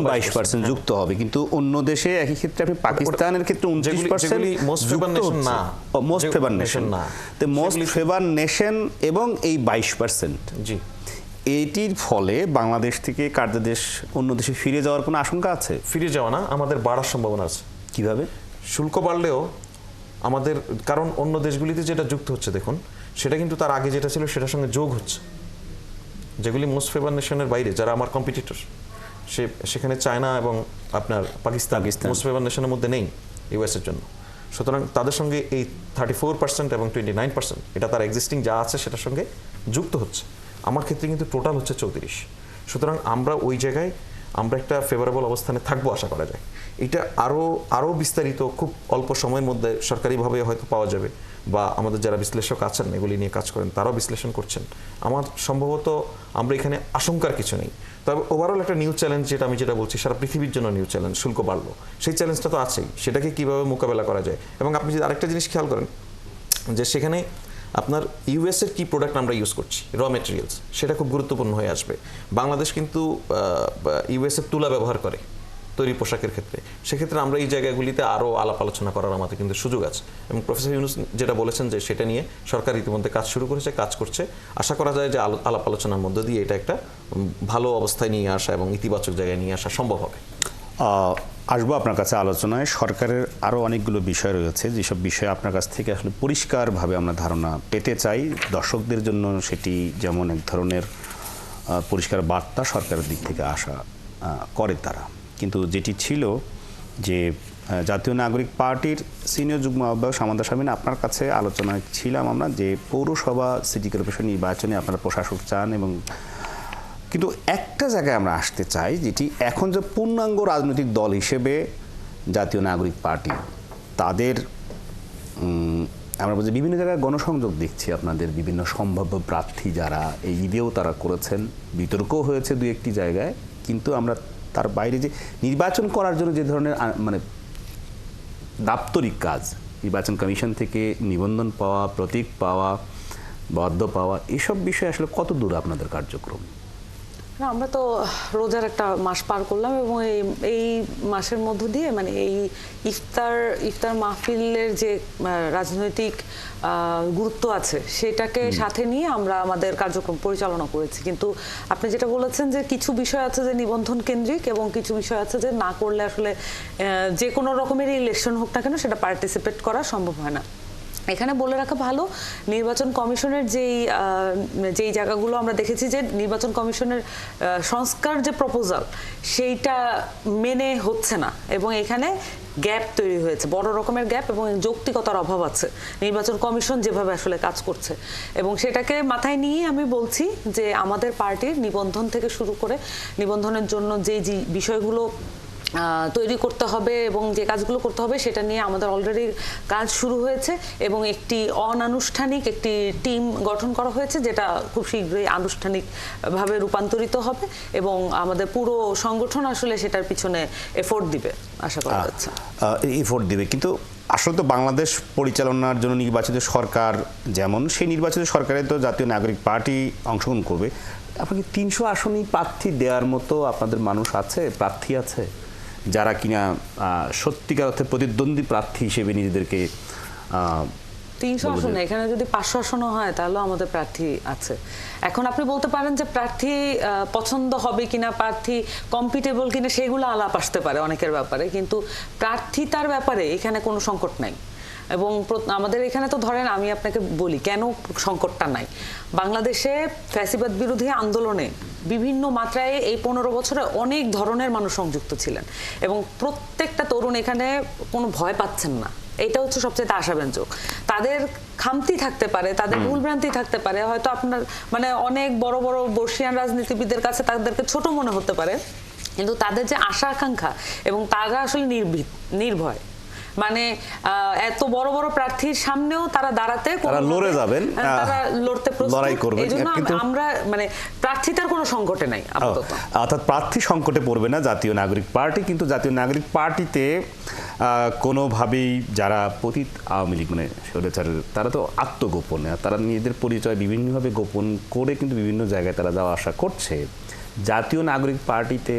22% যুক্ত হবে। কিন্তু অন্য দেশে একই ক্ষেত্রে আপনি পাকিস্তানের ক্ষেত্রে 29% মোস্ট ফেভার নেশন না, মোস্ট ফেভার নেশন না, তো মোস্ট ফেভার নেশন এবং এই 22%, জি, এইটির ফলে বাংলাদেশ থেকে কার্যাদেশ অন্য দেশে ফিরে যাওয়ার কোনো আশঙ্কা আছে? ফিরে যাওয়া না, আমাদের বাড়ার সম্ভাবনা আছে। কিভাবে? শুল্ক বাড়লেও আমাদের, কারণ অন্য দেশগুলিতে যেটা যুক্ত হচ্ছে দেখুন, সেটা কিন্তু তার আগে যেটা ছিল সেটার সঙ্গে যোগ হচ্ছে। যেগুলি মোস্ট ফেভার নেশনের বাইরে, যারা আমার কম্পিটিটর, সেখানে চায়না এবং আপনার পাকিস্তান মোস্ট ফেভার নেশনের মধ্যে নেই ইউএসের জন্য। সুতরাং তাদের সঙ্গে এই 34% এবং 29%, এটা তার এক্সিস্টিং যা আছে সেটার সঙ্গে যুক্ত হচ্ছে। আমার ক্ষেত্রে কিন্তু টোটাল হচ্ছে 34। সুতরাং আমরা ওই জায়গায় আমরা একটা ফেভারেবল অবস্থানে থাকবো আশা করা যায়। এটা আরও বিস্তারিত খুব অল্প সময়ের মধ্যে সরকারিভাবে হয়তো পাওয়া যাবে, বা আমাদের যারা বিশ্লেষক আছেন এগুলি নিয়ে কাজ করেন তারাও বিশ্লেষণ করছেন। আমার সম্ভবত আমরা এখানে আশঙ্কার কিছু নেই। তবে ওভারঅল একটা নিউ চ্যালেঞ্জ, যেটা বলছি সারা পৃথিবীর জন্য নিউ চ্যালেঞ্জ, শুল্ক বাড়লো, সেই চ্যালেঞ্জটা তো আছেই, সেটাকে কীভাবে মোকাবেলা করা যায়। এবং আপনি যদি আরেকটা জিনিস খেয়াল করেন, যে সেখানে আপনার ইউএসের কি প্রোডাক্ট আমরা ইউজ করছি, র মেটেরিয়ালস, সেটা খুব গুরুত্বপূর্ণ হয়ে আসবে। বাংলাদেশ কিন্তু ইউএসের তুলা ব্যবহার করে তৈরি পোশাকের ক্ষেত্রে, সেক্ষেত্রে আমরা এই জায়গাগুলিতে আরও আলাপ আলোচনা করার আমাদের কিন্তু সুযোগ আছে। এবং প্রফেসর ইউনুস যেটা বলেছেন যে সেটা নিয়ে সরকার ইতিমধ্যে কাজ শুরু করেছে, কাজ করছে। আশা করা যায় যে আলাপ আলোচনার মধ্য দিয়ে এটা একটা ভালো অবস্থায় নিয়ে আসা এবং ইতিবাচক জায়গায় নিয়ে আসা সম্ভব হবে। আসবো আপনার কাছে আলোচনায়। সরকারের আরও অনেকগুলো বিষয় রয়েছে, যেসব বিষয়ে আপনার কাছ থেকে আসলে পরিষ্কারভাবে আমরা ধারণা পেতে চাই। দর্শকদের জন্য সেটি যেমন এক ধরনের পরিষ্কার বার্তা সরকারের দিক থেকে আশা করে তারা। কিন্তু যেটি ছিল যে জাতীয় নাগরিক পার্টির সিনিয়র যুগ্ম আহ্বায়ক সামান্তা শারমিন, আপনার কাছে আলোচনায় ছিলাম আমরা যে পৌরসভা সিটি কর্পোরেশন নির্বাচনে আপনারা প্রশাসক চান, এবং কিন্তু একটা জায়গায় আমরা আসতে চাই, যেটি এখন যে পূর্ণাঙ্গ রাজনৈতিক দল হিসেবে জাতীয় নাগরিক পার্টি, তাদের আমরা বলছি বিভিন্ন জায়গায় গণসংযোগ দেখছি আপনাদের বিভিন্ন সম্ভাব্য প্রার্থী যারা এই ঈদেও তারা করেছেন, বিতর্কও হয়েছে 2-1টি জায়গায়। কিন্তু আমরা তার বাইরে যে নির্বাচন করার জন্য যে ধরনের মানে দাপ্তরিক কাজ, নির্বাচন কমিশন থেকে নিবন্ধন পাওয়া, প্রতীক পাওয়া, বরাদ্দ পাওয়া, এসব বিষয়ে আসলে কত দূর আপনাদের কার্যক্রম? না, আমরা তো রোজার একটা মাস পার করলাম, এবং এই মাসের মধ্য দিয়ে মানে এই ইফতার মাহফিলের যে রাজনৈতিক গুরুত্ব আছে সেটাকে সাথে নিয়ে আমরা আমাদের কার্যক্রম পরিচালনা করেছি। কিন্তু আপনি যেটা বলেছেন যে কিছু বিষয় আছে যে নিবন্ধন কেন্দ্রিক, এবং কিছু বিষয় আছে যে না করলে আসলে যে কোনো রকমের ইলেকশন হোক না কেন সেটা পার্টিসিপেট করা সম্ভব হয় না। এখানে বলে রাখা ভালো, নির্বাচন কমিশনের যেই জায়গাগুলো আমরা দেখেছি যে নির্বাচন কমিশনের সংস্কার যে প্রপোজাল সেইটা মেনে হচ্ছে না, এবং এখানে গ্যাপ তৈরি হয়েছে, বড় রকমের গ্যাপ, এবং যৌক্তিকতার অভাব আছে নির্বাচন কমিশন যেভাবে আসলে কাজ করছে। এবং সেটাকে মাথায় নিয়ে আমি বলছি যে আমাদের পার্টির নিবন্ধন থেকে শুরু করে নিবন্ধনের জন্য যে বিষয়গুলো তৈরি করতে হবে এবং যে কাজগুলো করতে হবে সেটা নিয়ে আমাদের অলরেডি কাজ শুরু হয়েছে, এবং একটি অনানুষ্ঠানিক একটি টিম গঠন করা হয়েছে যেটা খুব শীঘ্রই আনুষ্ঠানিকভাবে রূপান্তরিত হবে, এবং আমাদের পুরো সংগঠন আসলে সেটার পিছনে এফোর্ট দিবে আশা করা যাচ্ছে। এফোর্ট দিবে, কিন্তু আসলে তো বাংলাদেশ পরিচালনার জন্য নির্বাচিত সরকার যেমন, সেই নির্বাচিত সরকারে তো জাতীয় নাগরিক পার্টি অংশগ্রহণ করবে। আপনাকে 300 আসনই প্রার্থী দেওয়ার মতো আপনাদের মানুষ আছে, প্রার্থী আছে যারা কিনা সত্যিকার অর্থে প্রতিদ্বন্দ্বী প্রার্থী হিসেবে নিজেদেরকে 300 আসনে এখানে যদি 500 আসনও হয় তাহলেও আমাদের প্রার্থী আছে। এখন আপনি বলতে পারেন যে প্রার্থী পছন্দ হবে কিনা, প্রার্থী কম্পিটেবল কিনা, সেগুলো আলাপ আসতে পারে অনেকের ব্যাপারে, কিন্তু প্রার্থিতার ব্যাপারে এখানে কোনো সংকট নাই। এবং আমাদের এখানে তো ধরেন আমি আপনাকে বলি কেন সংকটটা নাই। বাংলাদেশে ফ্যাসিবাদ বিরোধী আন্দোলনে বিভিন্ন মাত্রায় এই 15 বছরে অনেক ধরনের মানুষ সংযুক্ত ছিলেন, এবং প্রত্যেকটা তরুণ এখানে কোনো ভয় পাচ্ছেন না। এটা হচ্ছে সবচেয়ে আশাব্যঞ্জক। তাদের খামতি থাকতে পারে, তাদের ভুলভ্রান্তি থাকতে পারে, হয়তো আপনার মানে অনেক বড় বড় বর্ষিয়ান রাজনীতিবিদদের কাছে তাদেরকে ছোট মনে হতে পারে, কিন্তু তাদের যে আশা আকাঙ্ক্ষা, এবং তারা আসলে নির্ভয়, মানে এত বড় বড় প্রার্থীর সামনেও তারা দাঁড়াতে, লড়ে যাবেন, তারা লড়তে প্রস্তুত, এইজন্য আমরা মানে প্রার্থিতার কোনো সংকটে নাই আপাতত। অর্থাৎ প্রার্থী সংকটে পড়বে না জাতীয় নাগরিক পার্টি, কিন্তু জাতীয় নাগরিক পার্টিতে কোনোভাবেই যারা পতিত আওয়ামী লীগ মানে স্বৈরাচারের, তারা তো আত্মগোপনে, তারা নিজেদের পরিচয় বিভিন্নভাবে গোপন করে কিন্তু বিভিন্ন জায়গায় তারা যাওয়া আসা করছে। জাতীয় নাগরিক পার্টিতে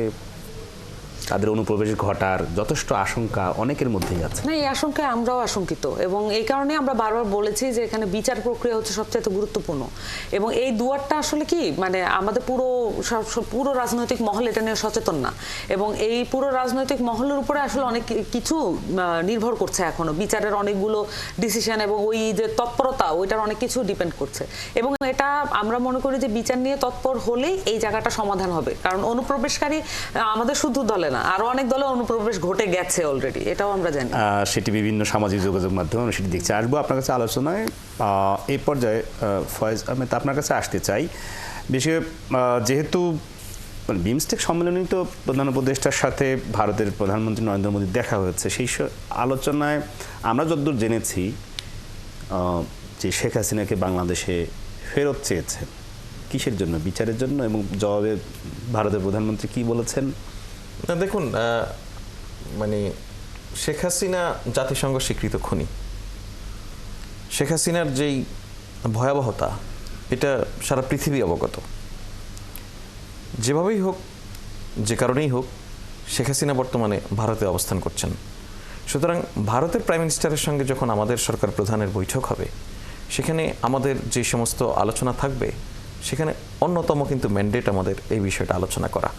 তাদের অনুপ্রবেশ ঘটার যথেষ্ট আশঙ্কা অনেকের মধ্যেই আছে। না, এই আশঙ্কায় আমরাও আশঙ্কিত, এবং এই কারণে আমরা বারবার বলেছি যে এখানে বিচার প্রক্রিয়া হচ্ছে সবচেয়ে গুরুত্বপূর্ণ, এবং এই দুয়ারটা আসলে কি মানে আমাদের পুরো রাজনৈতিক মহল এটা নিয়ে সচেতন না, এবং এই পুরো রাজনৈতিক মহলের উপরে আসলে অনেক কিছু নির্ভর করছে এখনো, বিচারের অনেকগুলো ডিসিশন এবং ওই যে তৎপরতা ওইটার অনেক কিছু ডিপেন্ড করছে, এবং এটা আমরা মনে করি যে বিচার নিয়ে তৎপর হলেই এই জায়গাটা সমাধান হবে। কারণ অনুপ্রবেশকারী আমাদের শুধু দলে না, আরো অনেক দলে অনুপ্রবেশ ঘটে গেছে অলরেডি, এটাও আমরা জানি। সেটি বিভিন্ন সামাজিক যোগাযোগ মাধ্যমে আমরা সেটি দেখছি। আসবো আপনার কাছে আলোচনায়। এই পর্যায়ে ফয়েজ আহমেদ, আপনার কাছে আসতে চাই। বেশি যেহেতু বিমস্টেক সম্মেলনে তো প্রধান উপদেষ্টার সাথে ভারতের প্রধানমন্ত্রী নরেন্দ্র মোদীর দেখা হয়েছে, সেই আলোচনায় আমরা যতদূর জেনেছি যে শেখ হাসিনাকে বাংলাদেশে ফেরত চেয়েছেন, কিসের জন্য? বিচারের জন্য। এবং জবাবে ভারতের প্রধানমন্ত্রী কি বলেছেন? দেখুন, মানে শেখ হাসিনা জাতিসংঘ স্বীকৃত খুনি। শেখ হাসিনার যেই ভয়াবহতা এটা সারা পৃথিবী অবগত। যেভাবেই হোক, যে কারণেই হোক, শেখ হাসিনা বর্তমানে ভারতে অবস্থান করছেন। সুতরাং ভারতের প্রাইম মিনিস্টারের সঙ্গে যখন আমাদের সরকার প্রধানের বৈঠক হবে, সেখানে আমাদের যে সমস্ত আলোচনা থাকবে, সেখানে অন্যতম কিন্তু ম্যান্ডেট আমাদের এই বিষয়টা আলোচনা করা।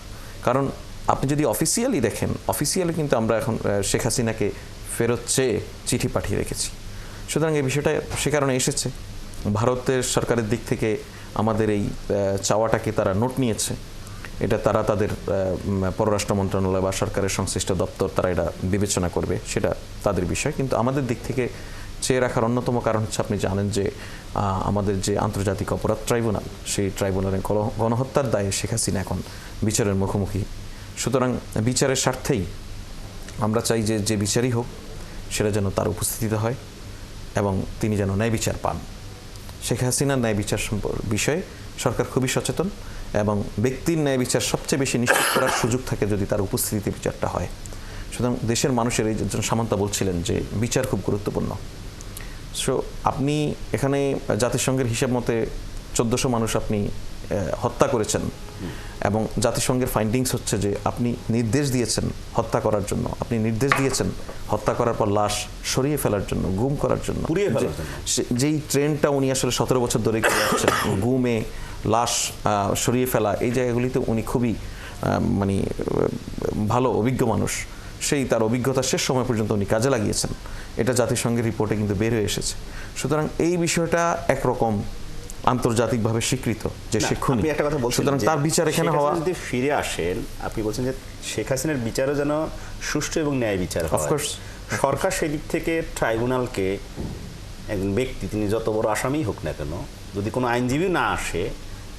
কারণ আপনি যদি অফিসিয়ালি দেখেন, অফিসিয়ালি কিন্তু আমরা এখন শেখ হাসিনাকে ফেরত চেয়ে চিঠি পাঠিয়ে রেখেছি। সুতরাং এই বিষয়টা সে কারণে এসেছে, ভারতের সরকারের দিক থেকে আমাদের এই চাওয়াটাকে তারা নোট নিয়েছে। এটা তারা তাদের পররাষ্ট্র মন্ত্রণালয় বা সরকারের সংশ্লিষ্ট দপ্তর তারা এটা বিবেচনা করবে, সেটা তাদের বিষয়। কিন্তু আমাদের দিক থেকে চেয়ে রাখার অন্যতম কারণ হচ্ছে, আপনি জানেন যে আমাদের যে আন্তর্জাতিক অপরাধ ট্রাইব্যুনাল, সেই ট্রাইব্যুনালের গণহত্যার দায়ে শেখ হাসিনা এখন বিচারের মুখোমুখি। সুতরাং বিচারের স্বার্থেই আমরা চাই যে বিচারই হোক সেটা যেন তার উপস্থিতিতে হয় এবং তিনি যেন ন্যায় বিচার পান। শেখ হাসিনার ন্যায় বিচার বিষয়ে সরকার খুবই সচেতন, এবং ব্যক্তির ন্যায় বিচার সবচেয়ে বেশি নিশ্চিত করার সুযোগ থাকে যদি তার উপস্থিতিতে বিচারটা হয়। সুতরাং দেশের মানুষের এই একজন সামন্তা বলছিলেন যে বিচার খুব গুরুত্বপূর্ণ। সো আপনি এখানে জাতিসংঘের হিসাব মতে 1400 মানুষ আপনি হত্যা করেছেন, এবং জাতিসংঘের ফাইন্ডিংস হচ্ছে যে আপনি নির্দেশ দিয়েছেন হত্যা করার জন্য, আপনি নির্দেশ দিয়েছেন হত্যা করার পর লাশ সরিয়ে ফেলার জন্য, গুম করার জন্য। যেই ট্রেন্ডটা উনি আসলে 17 বছর ধরে করে আসছেন, গুমে লাশ সরিয়ে ফেলা, এই জায়গাগুলিতে উনি খুবই মানে ভালো অভিজ্ঞ মানুষ। সেই তার অভিজ্ঞতা শেষ সময় পর্যন্ত উনি কাজে লাগিয়েছেন, এটা জাতিসংঘের রিপোর্টে কিন্তু বের হয়ে এসেছে। সুতরাং এই বিষয়টা একরকম আন্তর্জাতিকভাবে স্বীকৃত যে সে খুনি, আপনি একটা কথা বলছেন, সুতরাং তার বিচার এখানে হওয়া। যদি ফিরে আসেন, আপনি বলছেন যে শেখ হাসিনার বিচারও যেন সুষ্ঠু এবং ন্যায় বিচার হয়। অফকোর্স সরকার সেই দিক থেকে ট্রাইব্যুনালকে একজন ব্যক্তি, তিনি যত বড় আসামিই হোক না কেন, যদি কোনো আইনজীবী না আসে,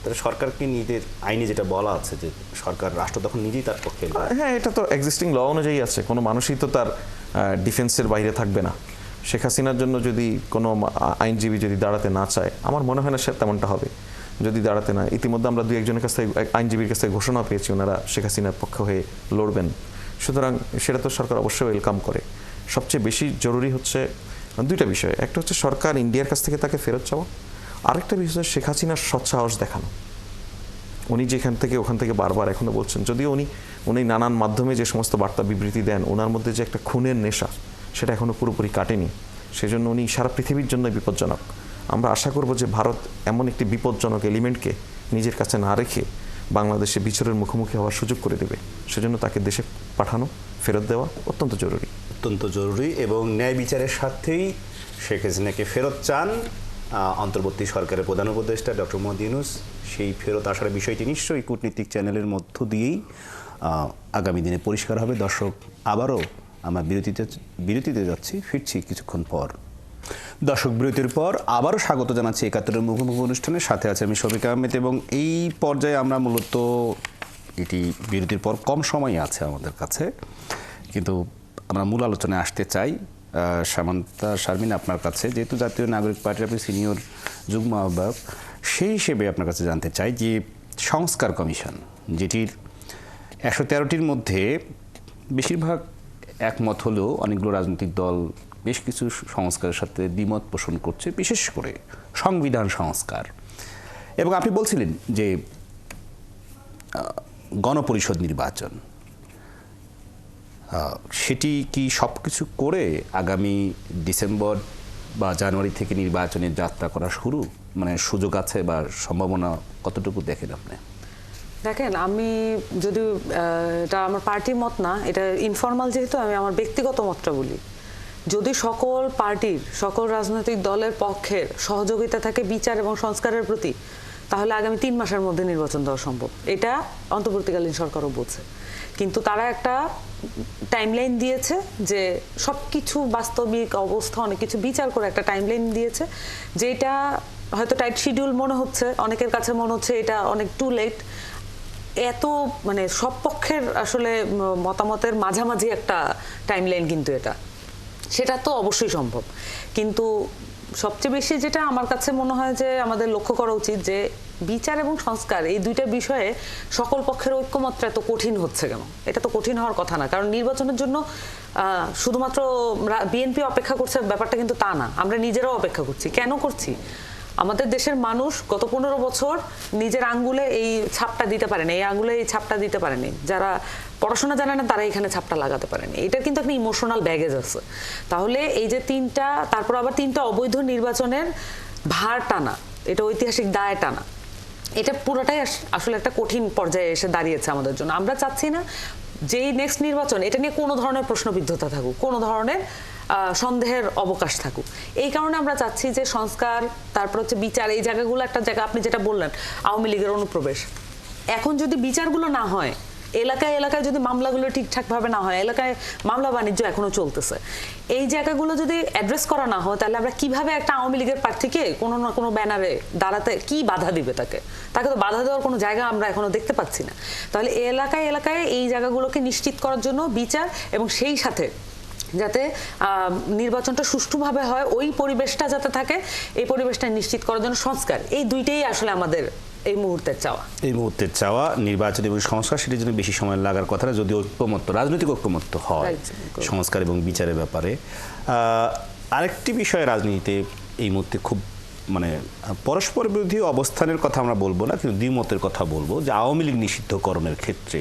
তাহলে সরকারকে নিজের আইনে যেটা বলা আছে যে সরকার, রাষ্ট্র তখন নিজেই তার পক্ষে। হ্যাঁ, এটা তো এক্সিস্টিং ল অনুযায়ী আছে, কোনো মানুষই তো তার ডিফেন্সের বাইরে থাকবে না। শেখ হাসিনার জন্য যদি কোনো আইনজীবী যদি দাঁড়াতে না চায়, আমার মনে হয় না সে তেমনটা হবে। যদি দাঁড়াতে না, ইতিমধ্যে আমরা দুই একজনের কাছ থেকে, আইনজীবীর কাছ থেকে ঘোষণা পেয়েছি ওনারা শেখ হাসিনার পক্ষে হয়ে লড়বেন। সুতরাং সেটা তো সরকার অবশ্যই ওয়েলকাম করে। সবচেয়ে বেশি জরুরি হচ্ছে দুইটা বিষয়, একটা হচ্ছে সরকার ইন্ডিয়ার কাছ থেকে তাকে ফেরত চাওয়া, আরেকটা বিষয় হচ্ছে শেখ হাসিনার সৎসাহস দেখানো। উনি যেখান থেকে ওখান থেকে বারবার এখনো বলছেন, যদিও উনি নানান মাধ্যমে যে সমস্ত বার্তা বিবৃতি দেন, ওনার মধ্যে যে একটা খুনের নেশা, সেটা এখনো পুরোপুরি কাটেনি। সেজন্য উনি সারা পৃথিবীর জন্য বিপজ্জনক। আমরা আশা করব যে ভারত এমন একটি বিপজ্জনক এলিমেন্টকে নিজের কাছে না রেখে বাংলাদেশে বিচারের মুখোমুখি হওয়ার সুযোগ করে দেবে। সেজন্য তাকে দেশে পাঠানো, ফেরত দেওয়া অত্যন্ত জরুরি, অত্যন্ত জরুরি। এবং ন্যায় বিচারের সাথেই শেখ হাসিনাকে ফেরত চান অন্তর্বর্তী সরকারের প্রধান উপদেষ্টা ডক্টর মোহাম্মদ ইউনূস। সেই ফেরত আসার বিষয়টি নিশ্চয়ই কূটনীতিক চ্যানেলের মধ্য দিয়েই আগামী দিনে পরিষ্কার হবে। দর্শক, আবারও আমরা বিরতিতে যাচ্ছি, ফিরছি কিছুক্ষণ পর। দর্শক, বিরতির পর আবারও স্বাগত জানাচ্ছি ৭১-এর মুখোমুখি অনুষ্ঠানের সাথে আছে আমি শফিক আহমেদ। এবং এই পর্যায়ে আমরা মূলত, এটি বিরতির পর কম সময় আছে আমাদের কাছে, কিন্তু আমরা মূল আলোচনায় আসতে চাই। সামান্তা শারমিন, আপনার কাছে, যেহেতু জাতীয় নাগরিক পার্টির আপনি সিনিয়র যুগ্ম আহ্বায়ক, সেই হিসেবে আপনার কাছে জানতে চাই যে সংস্কার কমিশন, যেটির ১১৩টির মধ্যে বেশিরভাগ একমত হলেও অনেকগুলো রাজনৈতিক দল বেশ কিছু সংস্কারের সাথে দ্বিমত পোষণ করছে, বিশেষ করে সংবিধান সংস্কার। এবং আপনি বলছিলেন যে গণপরিষদ নির্বাচন, সেটি কি সব কিছু করে আগামী ডিসেম্বর বা জানুয়ারি থেকে নির্বাচনের যাত্রা করা শুরু, মানে সুযোগ আছে বা সম্ভাবনা কতটুকু দেখেন আপনি? দেখেন, আমি যদি এটা আমার পার্টির মত না, এটা ইনফর্মাল, যেহেতু আমি আমার ব্যক্তিগত মতটা বলি, যদি সকল পার্টির, সকল রাজনৈতিক দলের পক্ষের সহযোগিতা থাকে বিচার এবং সংস্কারের প্রতি, তাহলে আগামী ৩ মাসের মধ্যে নির্বাচন দেওয়া সম্ভব। এটা অন্তর্বর্তীকালীন সরকারও বলছে। কিন্তু তারা একটা টাইমলাইন দিয়েছে যে সব কিছু বাস্তবিক অবস্থা অনেক কিছু বিচার করে একটা টাইমলাইন দিয়েছে, যেটা হয়তো টাইট শিডিউল মনে হচ্ছে, অনেকের কাছে মনে হচ্ছে এটা অনেক টু লেট। এত মানে সব পক্ষের আসলে মতামতের মাঝামাঝি একটা টাইমলাইন, কিন্তু সেটা তো অবশ্যই সম্ভব। কিন্তু সবচেয়ে বেশি যেটা আমার কাছে মনে হয় যে আমাদের লক্ষ্য করা উচিত, যে বিচার এবং সংস্কার এই দুইটা বিষয়ে সকল পক্ষের ঐক্যমতটা এত কঠিন হচ্ছে কেন? এটা তো কঠিন হওয়ার কথা না, কারণ নির্বাচনের জন্য শুধুমাত্র বিএনপি অপেক্ষা করছে ব্যাপারটা কিন্তু তা না, আমরা নিজেরাও অপেক্ষা করছি। কেন করছি? আমাদের দেশের মানুষ গত 15 বছর নিজের আঙ্গুলে এই ছাপটা দিতে পারেনি, এই আঙ্গুলে এই ছাপটা দিতে পারেনি। যারা পড়াশোনা জানে না তারা এখানে ছাপটা লাগাতে পারেনি। এটার কিন্তু একটা ইমোশনাল ব্যাগেজ আছে। তাহলে এই যে 3টা, তারপর আবার 3টা অবৈধ নির্বাচনের ভার টানা, এটা ঐতিহাসিক দায় টানা, এটা পুরোটাই আসলে একটা কঠিন পর্যায়ে এসে দাঁড়িয়েছে আমাদের জন্য। আমরা চাচ্ছি না যেই নেক্সট নির্বাচন, এটা নিয়ে কোনো ধরনের প্রশ্নবিদ্ধতা থাকুক, কোনো ধরনের সন্দেহের অবকাশ থাকুক। এই কারণে আমরা চাচ্ছি যে সংস্কার, তারপর হচ্ছে বিচার, এই জায়গাগুলো একটা জায়গা, আপনি যেটা বললেন আওয়ামী লীগের অনুপ্রবেশ, এখন যদি বিচারগুলো না হয়, এলাকায় এলাকায় যদি মামলাগুলো ঠিকঠাকভাবে না হয়, এলাকায় মামলা বাণিজ্য এখনো চলতেছে, এই জায়গাগুলো যদি অ্যাড্রেস করা না হয়, তাহলে আমরা কিভাবে একটা আওয়ামী লীগের প্রার্থীকে কোনো না কোনো ব্যানারে দাঁড়াতে কি বাধা দিবে? তাকে তো বাধা দেওয়ার কোনো জায়গা আমরা এখনো দেখতে পাচ্ছি না। তাহলে এলাকায় এলাকায় এই জায়গাগুলোকে নিশ্চিত করার জন্য বিচার, এবং সেই সাথে যাতে নির্বাচনটা সুষ্ঠুভাবে হয়, ওই পরিবেশটা যাতে থাকে, এই পরিবেশটা নিশ্চিত করার জন্য সংস্কার, এই দুইটাই আসলে আমাদের এই মুহূর্তের চাওয়া। নির্বাচন এবং সংস্কার, সেটার জন্য বেশি সময় লাগার কথা না, যদি ঐক্যমত্য, রাজনৈতিক ঐক্যমত্য হয় সংস্কার এবং বিচারের ব্যাপারে। আরেকটি বিষয় রাজনীতিতে এই মুহূর্তে খুব মানে পরস্পর বিরোধী অবস্থানের কথা আমরা বলবো না, কিন্তু দ্বিমতের কথা বলবো, যে আওয়ামী লীগ নিষিদ্ধকরণের ক্ষেত্রে,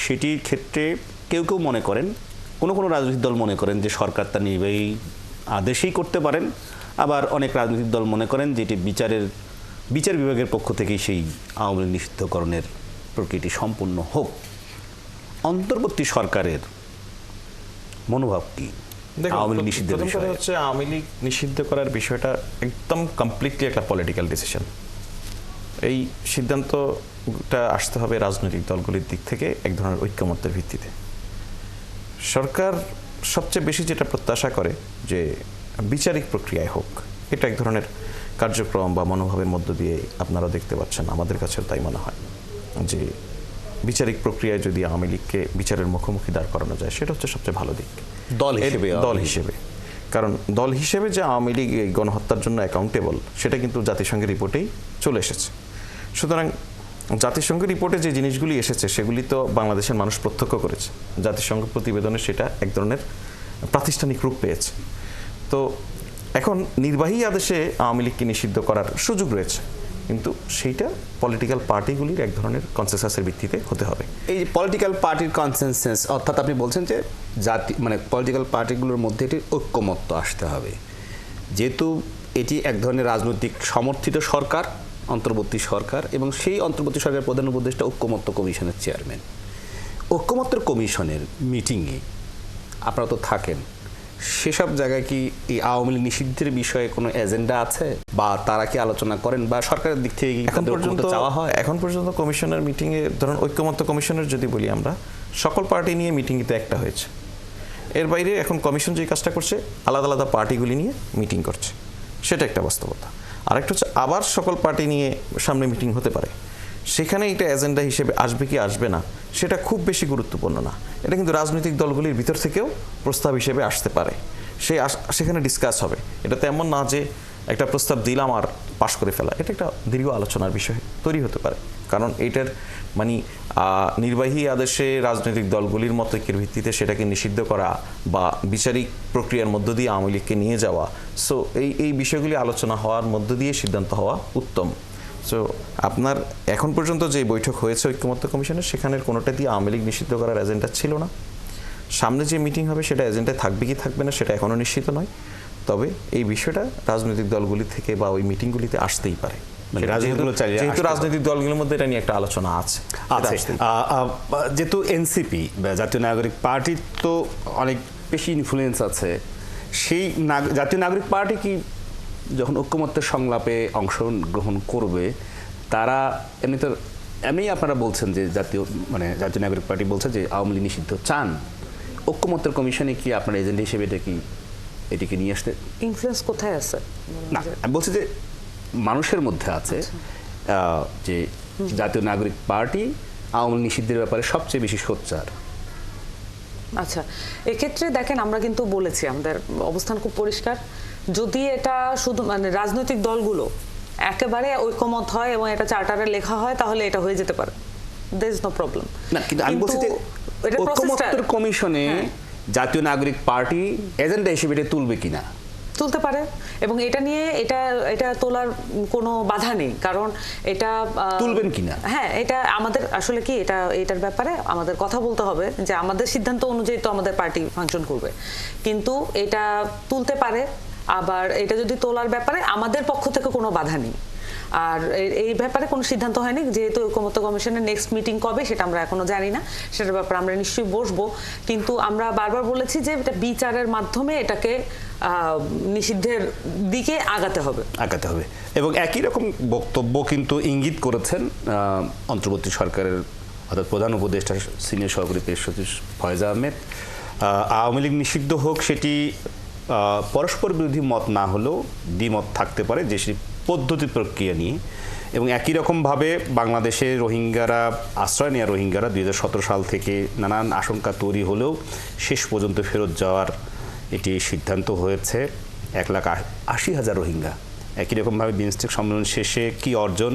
সেটির ক্ষেত্রে কেউ কেউ মনে করেন, কোনো রাজনৈতিক দল মনে করেন যে সরকার তার নির্বাহী আদেশেই করতে পারেন, আবার অনেক রাজনৈতিক দল মনে করেন যে এটি বিচার বিভাগের পক্ষ থেকেই সেই আওয়ামী লীগ নিষিদ্ধকরণের প্রক্রিয়াটি সম্পূর্ণ হোক। অন্তর্বর্তী সরকারের মনোভাব কি দেখুন, আওয়ামী লীগ নিষিদ্ধের প্রথম কথা বিষয়ে? হচ্ছে আওয়ামী লীগ নিষিদ্ধ করার বিষয়টা একদম কমপ্লিটলি একটা পলিটিক্যাল ডিসিশন। এই সিদ্ধান্তটা আসতে হবে রাজনৈতিক দলগুলির দিক থেকে এক ধরনের ঐক্যমত্যের ভিত্তিতে। সরকার সবচেয়ে বেশি যেটা প্রত্যাশা করে যে বিচারিক প্রক্রিয়ায় হোক, এটা এক ধরনের কার্যক্রম বা মনোভাবের মধ্য দিয়ে আপনারা দেখতে পাচ্ছেন, আমাদের কাছেও তাই মনে হয় যে বিচারিক প্রক্রিয়ায় যদি আওয়ামী লীগকে বিচারের মুখোমুখি দাঁড় করানো যায় সেটা হচ্ছে সবচেয়ে ভালো দিক দল হিসেবে। কারণ দল হিসেবে যে আওয়ামী লীগ এই গণহত্যার জন্য অ্যাকাউন্টেবল সেটা কিন্তু জাতিসংঘের রিপোর্টেই চলে এসেছে। সুতরাং জাতিসংঘের রিপোর্টে যে জিনিসগুলি এসেছে সেগুলি তো বাংলাদেশের মানুষ প্রত্যক্ষ করেছে, জাতিসংঘ প্রতিবেদনে সেটা এক ধরনের প্রাতিষ্ঠানিক রূপ পেয়েছে। তো এখন নির্বাহী আদেশে আওয়ামী লীগকে নিষিদ্ধ করার সুযোগ রয়েছে, কিন্তু সেইটা পলিটিক্যাল পার্টিগুলির এক ধরনের কনসেনসাসের ভিত্তিতে হতে হবে। এই যে পলিটিক্যাল পার্টির কনসেনসাস, অর্থাৎ আপনি বলছেন যে মানে পলিটিক্যাল পার্টিগুলোর মধ্যে এটি ঐক্যমত্য আসতে হবে, যেহেতু এটি এক ধরনের রাজনৈতিক সমর্থিত সরকার, অন্তর্বর্তী সরকার, এবং সেই অন্তর্বর্তী সরকারের প্রধান উপদেষ্টা ঐক্যমত্য কমিশনের চেয়ারম্যান। ঐক্যমত্য কমিশনের মিটিংয়ে আপনারা তো থাকেন, সেসব জায়গায় কি এই আওয়ামী লীগ নিষিদ্ধের বিষয়ে কোনো এজেন্ডা আছে, বা তারা কি আলোচনা করেন, বা সরকারের দিক থেকে কি এখন পর্যন্ত চাওয়া হয়? এখন পর্যন্ত কমিশনের মিটিংয়ে, ধরুন ঐক্যমত্য কমিশনের যদি বলি আমরা, সকল পার্টি নিয়ে মিটিংতে একটা হয়েছে। এর বাইরে এখন কমিশন যে কাজটা করছে আলাদা আলাদা পার্টিগুলি নিয়ে মিটিং করছে, সেটা একটা বাস্তবতা। আরেকটা হচ্ছে আবার সকল পার্টি নিয়ে সামনে মিটিং হতে পারে, সেখানে এটা এজেন্ডা হিসেবে আসবে কি আসবে না সেটা খুব বেশি গুরুত্বপূর্ণ না। এটা কিন্তু রাজনৈতিক দলগুলির ভিতর থেকেও প্রস্তাব হিসেবে আসতে পারে, সেখানে ডিসকাস হবে। এটা তেমন না যে একটা প্রস্তাব দিলাম আর পাশ করে ফেলা, এটা একটা দীর্ঘ আলোচনার বিষয় তৈরি হতে পারে। কারণ এইটার মানে নির্বাহী আদেশে রাজনৈতিক দলগুলির মতৈক্যের ভিত্তিতে সেটাকে নিষিদ্ধ করা বা বিচারিক প্রক্রিয়ার মধ্য দিয়ে আওয়ামী লীগকে নিয়ে যাওয়া, সো এই বিষয়গুলি আলোচনা হওয়ার মধ্য দিয়ে সিদ্ধান্ত হওয়া উত্তম। সো আপনার এখন পর্যন্ত যে বৈঠক হয়েছে ঐক্যমত্য কমিশনের, সেখানের কোনোটা দিয়ে আওয়ামী লীগ নিষিদ্ধ করার এজেন্ডা ছিল না। সামনে যে মিটিং হবে সেটা এজেন্ডায় থাকবে কি থাকবে না সেটা এখনও নিশ্চিত নয়, তবে এই বিষয়টা রাজনৈতিক দলগুলি থেকে বা ওই মিটিংগুলিতে আসতেই পারে। যেহেতু রাজনৈতিক দলগুলোর মধ্যে এটা নিয়ে একটা আলোচনা আছে। যেহেতু এনসিপি জাতীয় নাগরিক পার্টির তো অনেক বেশি ইনফ্লুয়েন্স আছে, সেই জাতীয় নাগরিক পার্টি কি যখন ঐক্যমত্যের সংলাপে অংশগ্রহণ করবে, তারা এমনি আপনারা বলছেন যে জাতীয় নাগরিক পার্টি বলছে যে আওয়ামী লীগ নিষিদ্ধ চান, ঐক্যমত্যের কমিশনে কি আপনার এজেন্ডা হিসেবে এটিকে নিয়ে আসতে ইনফ্লুয়েন্স কোথায় আছে? না, আমি বলছি যে মানুষের মধ্যে আছে যে জাতীয় নাগরিক পার্টি আওয়ামী লীগ নিষিদ্ধের ব্যাপারে সবচেয়ে বেশি সোচ্চার। আচ্ছা, এক্ষেত্রে দেখেন আমরা কিন্তু বলেছি আমাদের অবস্থান খুব পরিষ্কার। যদি এটা শুধু রাজনৈতিক দলগুলো একেবারে ঐকমত হয় এবং এটা চার্টারে লেখা হয়, তাহলে এটা হয়ে যেতে পারে, দেয়ার ইজ নো প্রবলেম। না, কিন্তু আমি বলছি যে ঐক্যমত্যের কমিশনে জাতীয় নাগরিক পার্টি এজেন্ডা হিসেবে এটা তুলবে কিনা, তুলতে পারে, এবং এটা নিয়ে এটা তোলার কোনো বাধা নেই, কারণ এটা তুলবেন কিনা, হ্যাঁ, এটা আমাদের আসলে কি এটার ব্যাপারে আমাদের কথা বলতে হবে যে আমাদের সিদ্ধান্ত অনুযায়ী তো আমাদের পার্টি ফাংশন করবে, কিন্তু এটা তুলতে পারে। আবার এটা যদি তোলার ব্যাপারে আমাদের পক্ষ থেকে কোনো বাধা নেই। আর এই ব্যাপারে কোনো সিদ্ধান্ত হয়নি, যেহেতু ঐক্যমত্য কমিশনের নেক্সট মিটিং কবে সেটা আমরা এখনো জানি না, সেটার ব্যাপারে আমরা নিশ্চয়ই বসবো। কিন্তু আমরা বারবার বলেছি যে এটা বিচারের মাধ্যমে এটাকে নিষিদ্ধের দিকে আগাতে হবে। এবং একই রকম বক্তব্য কিন্তু ইঙ্গিত করেছেন অন্তর্বর্তী সরকারের অর্থাৎ প্রধান উপদেষ্টা সিনিয়র সহকারী প্রেস সচিব ফয়েজ আহমেদ। আওয়ামী লীগ নিষিদ্ধ হোক, সেটি পরস্পর বিরোধী মত না হলেও দ্বিমত থাকতে পারে যে সেই পদ্ধতি প্রক্রিয়া নিয়ে। এবং একই রকমভাবে বাংলাদেশে আশ্রয় নেওয়া রোহিঙ্গারা 2017 সাল থেকে নানান আশঙ্কা তৈরি হলেও শেষ পর্যন্ত ফেরত যাওয়ার এটি সিদ্ধান্ত হয়েছে 1,80,000 রোহিঙ্গা। একই রকমভাবে বিমস্টেক সম্মেলন শেষে কি অর্জন,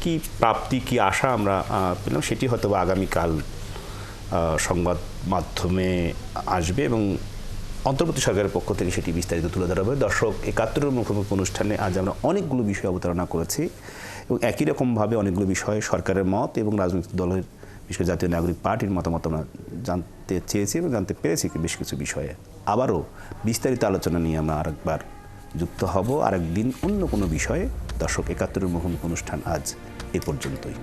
কি প্রাপ্তি, কি আশা আমরা পেলাম, সেটি হয়তো আগামীকাল সংবাদ মাধ্যমে আসবে এবং অন্তর্বর্তী সরকারের পক্ষ থেকে সেটি বিস্তারিত তুলে ধরা হবে। দর্শক, ৭১ মুখোমুখি অনুষ্ঠানে আজ আমরা অনেকগুলো বিষয় অবতারণা করেছি এবং একই রকমভাবে অনেকগুলো বিষয়ে সরকারের মত এবং রাজনৈতিক দলের বিশেষ জাতীয় নাগরিক পার্টির মতামত আমরা জানতে চেয়েছি এবং জানতে পেরেছি বেশ কিছু বিষয়ে। আবারও বিস্তারিত আলোচনা নিয়ে আমরা আরেকবার যুক্ত হব আরেকদিন অন্য কোনো বিষয়ে। দর্শক, ৭১ মুখোমুখি অনুষ্ঠান আজ এ পর্যন্তই।